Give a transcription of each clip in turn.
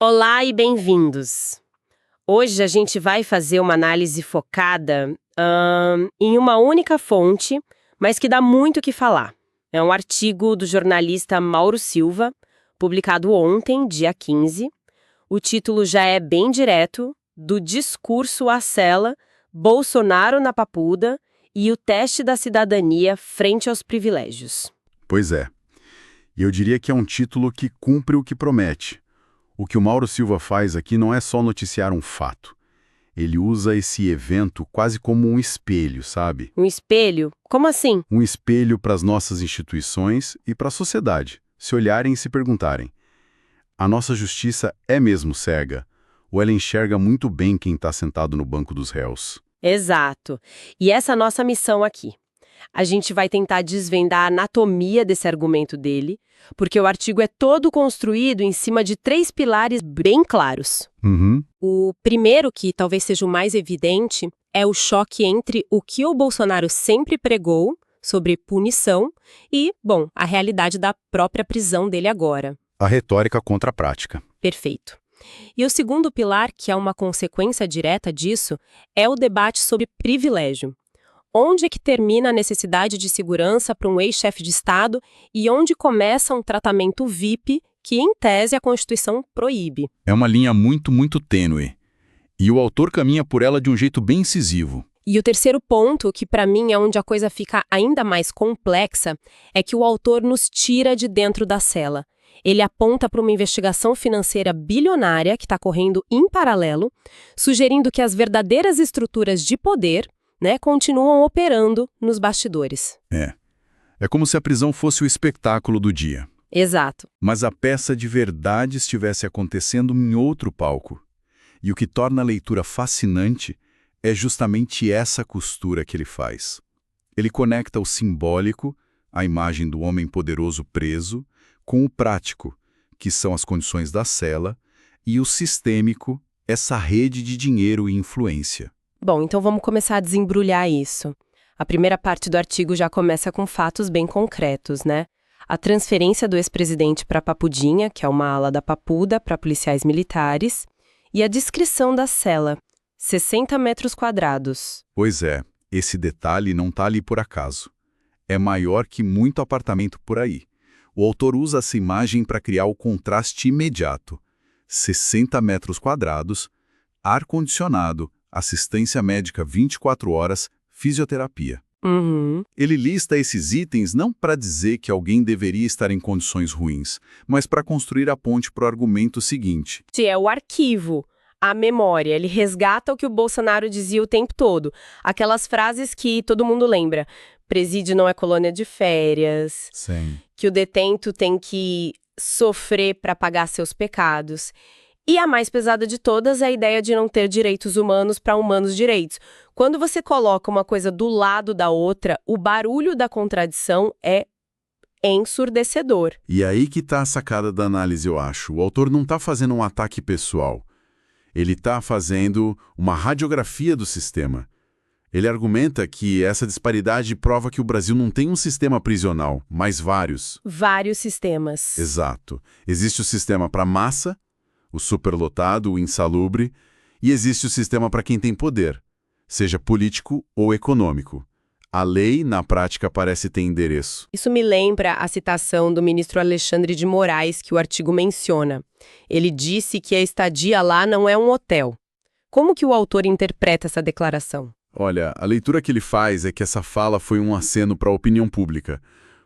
Olá e bem-vindos! Hoje a gente vai fazer uma análise focada em uma única fonte, mas que dá muito o que falar. É um artigo do jornalista Mauro Silva, publicado ontem, dia 15. O título já é bem direto: Do discurso à cela, Bolsonaro na Papuda e o teste da cidadania frente aos privilégios. Pois é. E eu diria que é um título que cumpre o que promete. O que o Mauro Silva faz aqui não é só noticiar um fato. Ele usa esse evento quase como um espelho, sabe? Um espelho? Como assim? Um espelho para as nossas instituições e para a sociedade, se olharem e se perguntarem: a nossa justiça é mesmo cega? Ou ela enxerga muito bem quem está sentado no banco dos réus? Exato. E essa é a nossa missão aqui. A gente vai tentar desvendar a anatomia desse argumento dele, porque o artigo é todo construído em cima de 3 pilares bem claros. O primeiro, que talvez seja o mais evidente, é o choque entre o que o Bolsonaro sempre pregou sobre punição e, bom, a realidade da própria prisão dele agora. A retórica contra a prática. Perfeito. E o segundo pilar, que é uma consequência direta disso, é o debate sobre privilégio. Onde é que termina a necessidade de segurança para um ex-chefe de Estado e onde começa um tratamento VIP que, em tese, a Constituição proíbe? É uma linha muito tênue. E o autor caminha por ela de um jeito bem incisivo. E o terceiro ponto, que para mim é onde a coisa fica ainda mais complexa, é que o autor nos tira de dentro da cela. Ele aponta para uma investigação financeira bilionária que está correndo em paralelo, sugerindo que as verdadeiras estruturas de poder, continuam operando nos bastidores. É como se a prisão fosse o espetáculo do dia. Exato. Mas a peça de verdade estivesse acontecendo em outro palco. E o que torna a leitura fascinante é justamente essa costura que ele faz. Ele conecta o simbólico, a imagem do homem poderoso preso, com o prático, que são as condições da cela, e o sistêmico, essa rede de dinheiro e influência. Bom, então vamos começar a desembrulhar isso. A primeira parte do artigo já começa com fatos bem concretos, né? A transferência do ex-presidente para Papudinha, que é uma ala da Papuda, para policiais militares, e a descrição da cela, 60 metros quadrados. Pois é, esse detalhe não está ali por acaso. É maior que muito apartamento por aí. O autor usa essa imagem para criar o contraste imediato. 60 metros quadrados, ar-condicionado, assistência médica 24 horas, fisioterapia. Ele lista esses itens não para dizer que alguém deveria estar em condições ruins, mas para construir a ponte para o argumento seguinte. É o arquivo, a memória. Ele resgata o que o Bolsonaro dizia o tempo todo. Aquelas frases que todo mundo lembra. Presídio não é colônia de férias. Sim. Que o detento tem que sofrer para pagar seus pecados. E a mais pesada de todas é a ideia de não ter direitos humanos para humanos direitos. Quando você coloca uma coisa do lado da outra, o barulho da contradição é ensurdecedor. E aí que está a sacada da análise, eu acho. O autor não está fazendo um ataque pessoal. Ele está fazendo uma radiografia do sistema. Ele argumenta que essa disparidade prova que o Brasil não tem um sistema prisional, mas vários. Vários sistemas. Exato. Existe o sistema para massa, o superlotado, o insalubre, e existe o sistema para quem tem poder, seja político ou econômico. A lei, na prática, parece ter endereço. Isso me lembra a citação do ministro Alexandre de Moraes, que o artigo menciona. Ele disse que a estadia lá não é um hotel. Como que o autor interpreta essa declaração? Olha, a leitura que ele faz é que essa fala foi um aceno para a opinião pública.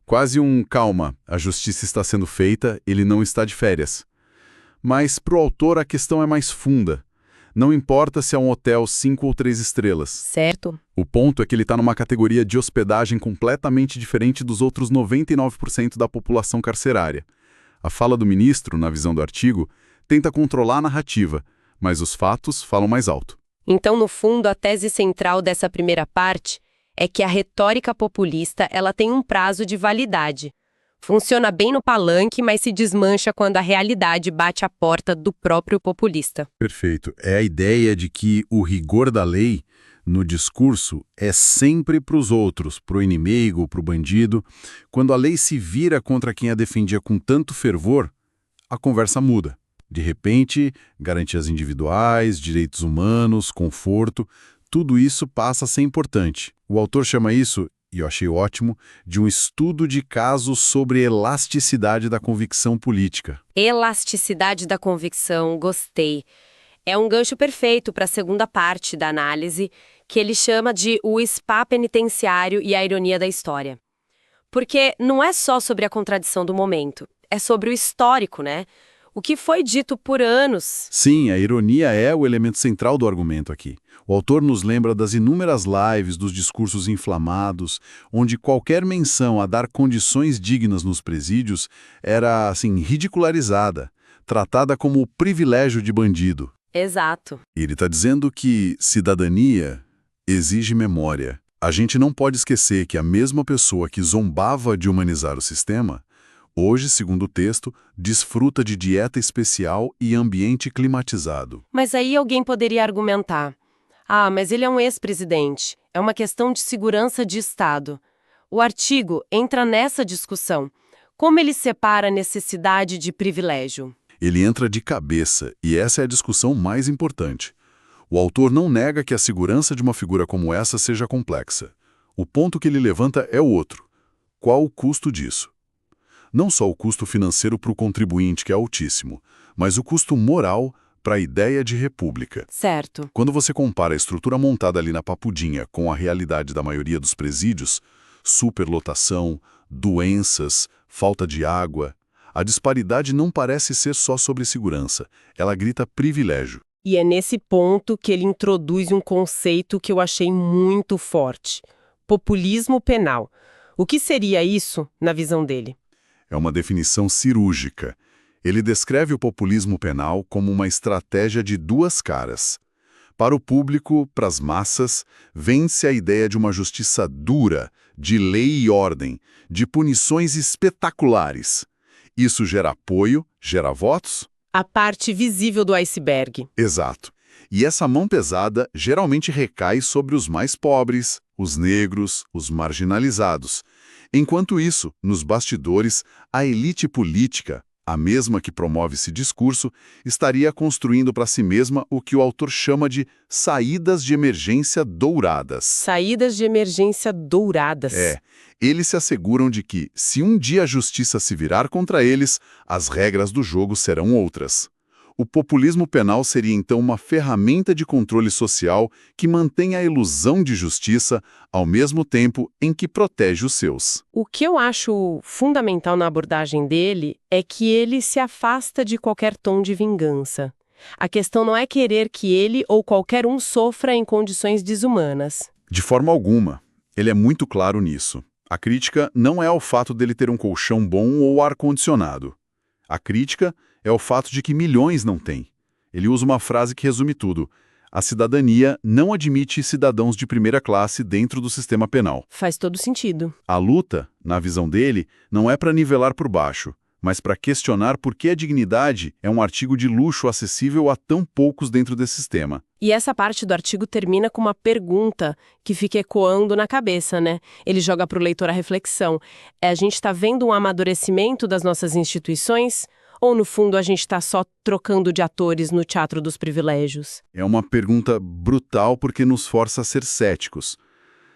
Quase um calma, a justiça está sendo feita, ele não está de férias. Mas, para o autor, a questão é mais funda. Não importa se é um hotel 5 ou 3 estrelas. Certo. O ponto é que ele está numa categoria de hospedagem completamente diferente dos outros 99% da população carcerária. A fala do ministro, na visão do artigo, tenta controlar a narrativa, mas os fatos falam mais alto. Então, no fundo, a tese central dessa primeira parte é que a retórica populista ela tem um prazo de validade. Funciona bem no palanque, mas se desmancha quando a realidade bate a porta do próprio populista. Perfeito. É a ideia de que o rigor da lei, no discurso, é sempre para os outros, para o inimigo, para o bandido. Quando a lei se vira contra quem a defendia com tanto fervor, a conversa muda. De repente, garantias individuais, direitos humanos, conforto, tudo isso passa a ser importante. O autor chama isso, e eu achei ótimo, de um estudo de caso sobre elasticidade da convicção política. Elasticidade da convicção, gostei. É um gancho perfeito para a segunda parte da análise, que ele chama de o spa penitenciário e a ironia da história. Porque não é só sobre a contradição do momento, é sobre o histórico, né? O que foi dito por anos. Sim, a ironia é o elemento central do argumento aqui. O autor nos lembra das inúmeras lives, dos discursos inflamados, onde qualquer menção a dar condições dignas nos presídios era, assim, ridicularizada, tratada como privilégio de bandido. Exato. Ele está dizendo que cidadania exige memória. A gente não pode esquecer que a mesma pessoa que zombava de humanizar o sistema, hoje, segundo o texto, desfruta de dieta especial e ambiente climatizado. Mas aí alguém poderia argumentar: ah, mas ele é um ex-presidente, é uma questão de segurança de Estado. O artigo entra nessa discussão. Como ele separa a necessidade de privilégio? Ele entra de cabeça, e essa é a discussão mais importante. O autor não nega que a segurança de uma figura como essa seja complexa. O ponto que ele levanta é o outro. Qual o custo disso? Não só o custo financeiro para o contribuinte, que é altíssimo, mas o custo moral para a ideia de república. Certo. Quando você compara a estrutura montada ali na Papudinha com a realidade da maioria dos presídios, superlotação, doenças, falta de água, a disparidade não parece ser só sobre segurança, ela grita privilégio. E é nesse ponto que ele introduz um conceito que eu achei muito forte: populismo penal. O que seria isso, na visão dele? É uma definição cirúrgica. Ele descreve o populismo penal como uma estratégia de duas caras. Para o público, para as massas, vence a ideia de uma justiça dura, de lei e ordem, de punições espetaculares. Isso gera apoio, gera votos? A parte visível do iceberg. Exato. E essa mão pesada geralmente recai sobre os mais pobres, os negros, os marginalizados. Enquanto isso, nos bastidores, a elite política, a mesma que promove esse discurso, estaria construindo para si mesma o que o autor chama de saídas de emergência douradas. Saídas de emergência douradas. Eles se asseguram de que, se um dia a justiça se virar contra eles, as regras do jogo serão outras. O populismo penal seria então uma ferramenta de controle social que mantém a ilusão de justiça ao mesmo tempo em que protege os seus. O que eu acho fundamental na abordagem dele é que ele se afasta de qualquer tom de vingança. A questão não é querer que ele ou qualquer um sofra em condições desumanas. De forma alguma. Ele é muito claro nisso. A crítica não é ao fato dele ter um colchão bom ou ar-condicionado. A crítica é o fato de que milhões não têm. Ele usa uma frase que resume tudo. A cidadania não admite cidadãos de primeira classe dentro do sistema penal. Faz todo sentido. A luta, na visão dele, não é para nivelar por baixo, mas para questionar por que a dignidade é um artigo de luxo acessível a tão poucos dentro desse sistema. E essa parte do artigo termina com uma pergunta que fica ecoando na cabeça, né? Ele joga para o leitor a reflexão. A gente está vendo um amadurecimento das nossas instituições? Ou, no fundo, a gente está só trocando de atores no teatro dos privilégios? É uma pergunta brutal porque nos força a ser céticos.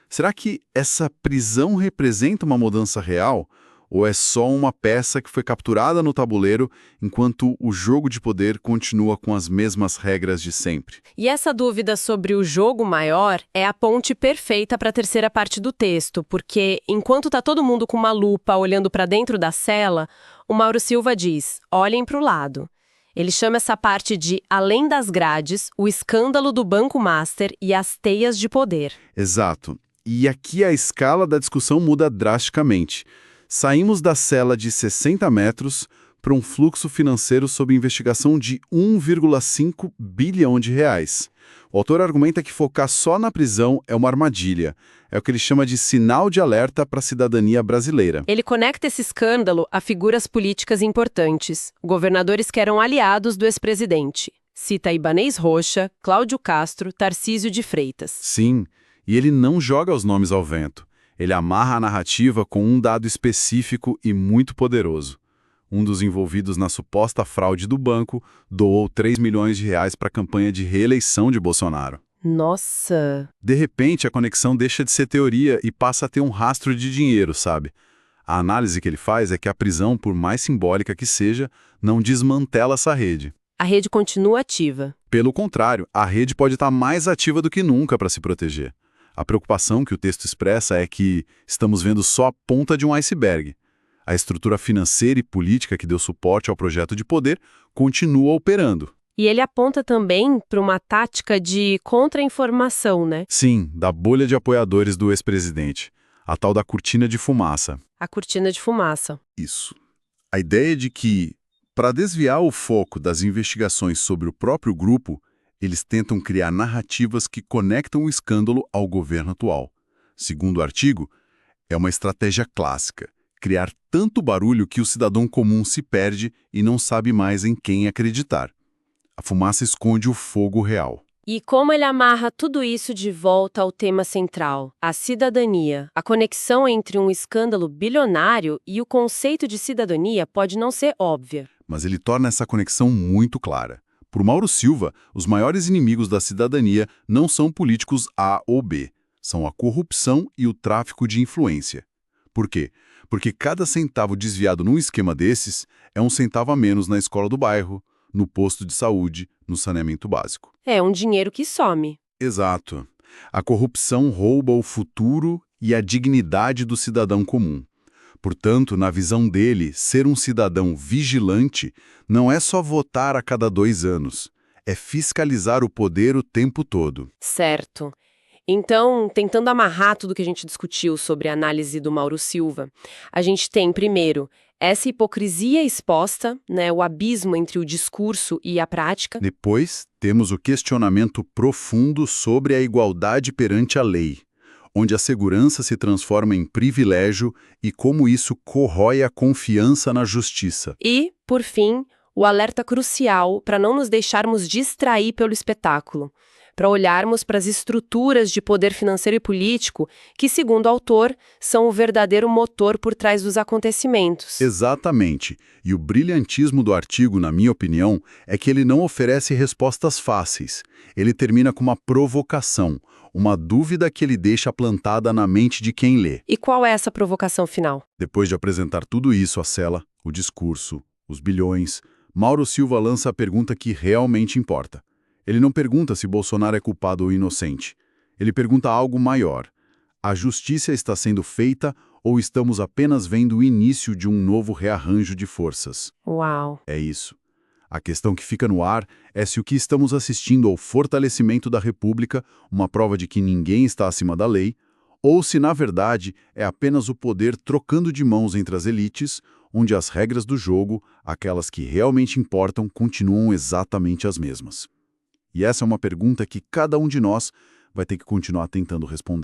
Será que essa prisão representa uma mudança real? Ou é só uma peça que foi capturada no tabuleiro enquanto o jogo de poder continua com as mesmas regras de sempre? E essa dúvida sobre o jogo maior é a ponte perfeita para a terceira parte do texto, porque enquanto está todo mundo com uma lupa olhando para dentro da cela, o Mauro Silva diz: olhem para o lado. Ele chama essa parte de além das grades, o escândalo do Banco Master e as teias de poder. Exato. E aqui a escala da discussão muda drasticamente. Saímos da cela de 60 metros para um fluxo financeiro sob investigação de 1,5 bilhão de reais. O autor argumenta que focar só na prisão é uma armadilha. É o que ele chama de sinal de alerta para a cidadania brasileira. Ele conecta esse escândalo a figuras políticas importantes, governadores que eram aliados do ex-presidente. Cita Ibanez Rocha, Cláudio Castro, Tarcísio de Freitas. Sim, e ele não joga os nomes ao vento. Ele amarra a narrativa com um dado específico e muito poderoso. um dos envolvidos na suposta fraude do banco, doou 3 milhões de reais para a campanha de reeleição de Bolsonaro. Nossa! De repente, a conexão deixa de ser teoria e passa a ter um rastro de dinheiro, sabe? A análise que ele faz é que a prisão, por mais simbólica que seja, não desmantela essa rede. A rede continua ativa. Pelo contrário, a rede pode estar mais ativa do que nunca para se proteger. A preocupação que o texto expressa é que estamos vendo só a ponta de um iceberg. A estrutura financeira e política que deu suporte ao projeto de poder continua operando. E ele aponta também para uma tática de contra-informação, né? Sim, da bolha de apoiadores do ex-presidente. A tal da cortina de fumaça. A cortina de fumaça. Isso. A ideia de que, para desviar o foco das investigações sobre o próprio grupo, eles tentam criar narrativas que conectam o escândalo ao governo atual. Segundo o artigo, é uma estratégia clássica. Criar tanto barulho que o cidadão comum se perde e não sabe mais em quem acreditar. A fumaça esconde o fogo real. E como ele amarra tudo isso de volta ao tema central, a cidadania. A conexão entre um escândalo bilionário e o conceito de cidadania pode não ser óbvia. Mas ele torna essa conexão muito clara. Por Mauro Silva, os maiores inimigos da cidadania não são políticos A ou B, são a corrupção e o tráfico de influência. Por quê? Porque cada centavo desviado num esquema desses é um centavo a menos na escola do bairro, no posto de saúde, no saneamento básico. É um dinheiro que some. Exato. A corrupção rouba o futuro e a dignidade do cidadão comum. Portanto, na visão dele, ser um cidadão vigilante não é só votar a cada 2 anos, é fiscalizar o poder o tempo todo. Certo. Então, tentando amarrar tudo que a gente discutiu sobre a análise do Mauro Silva, a gente tem, primeiro, essa hipocrisia exposta, né, o abismo entre o discurso e a prática. Depois, temos o questionamento profundo sobre a igualdade perante a lei, onde a segurança se transforma em privilégio e como isso corrói a confiança na justiça. E, por fim, o alerta crucial para não nos deixarmos distrair pelo espetáculo, para olharmos para as estruturas de poder financeiro e político que, segundo o autor, são o verdadeiro motor por trás dos acontecimentos. Exatamente. E o brilhantismo do artigo, na minha opinião, é que ele não oferece respostas fáceis. Ele termina com uma provocação, uma dúvida que ele deixa plantada na mente de quem lê. E qual é essa provocação final? Depois de apresentar tudo isso, a cela, o discurso, os bilhões, Mauro Silva lança a pergunta que realmente importa. Ele não pergunta se Bolsonaro é culpado ou inocente. Ele pergunta algo maior. A justiça está sendo feita ou estamos apenas vendo o início de um novo rearranjo de forças? Uau! É isso. A questão que fica no ar é se o que estamos assistindo ao fortalecimento da República, uma prova de que ninguém está acima da lei, ou se, na verdade, é apenas o poder trocando de mãos entre as elites, onde as regras do jogo, aquelas que realmente importam, continuam exatamente as mesmas. E essa é uma pergunta que cada um de nós vai ter que continuar tentando responder.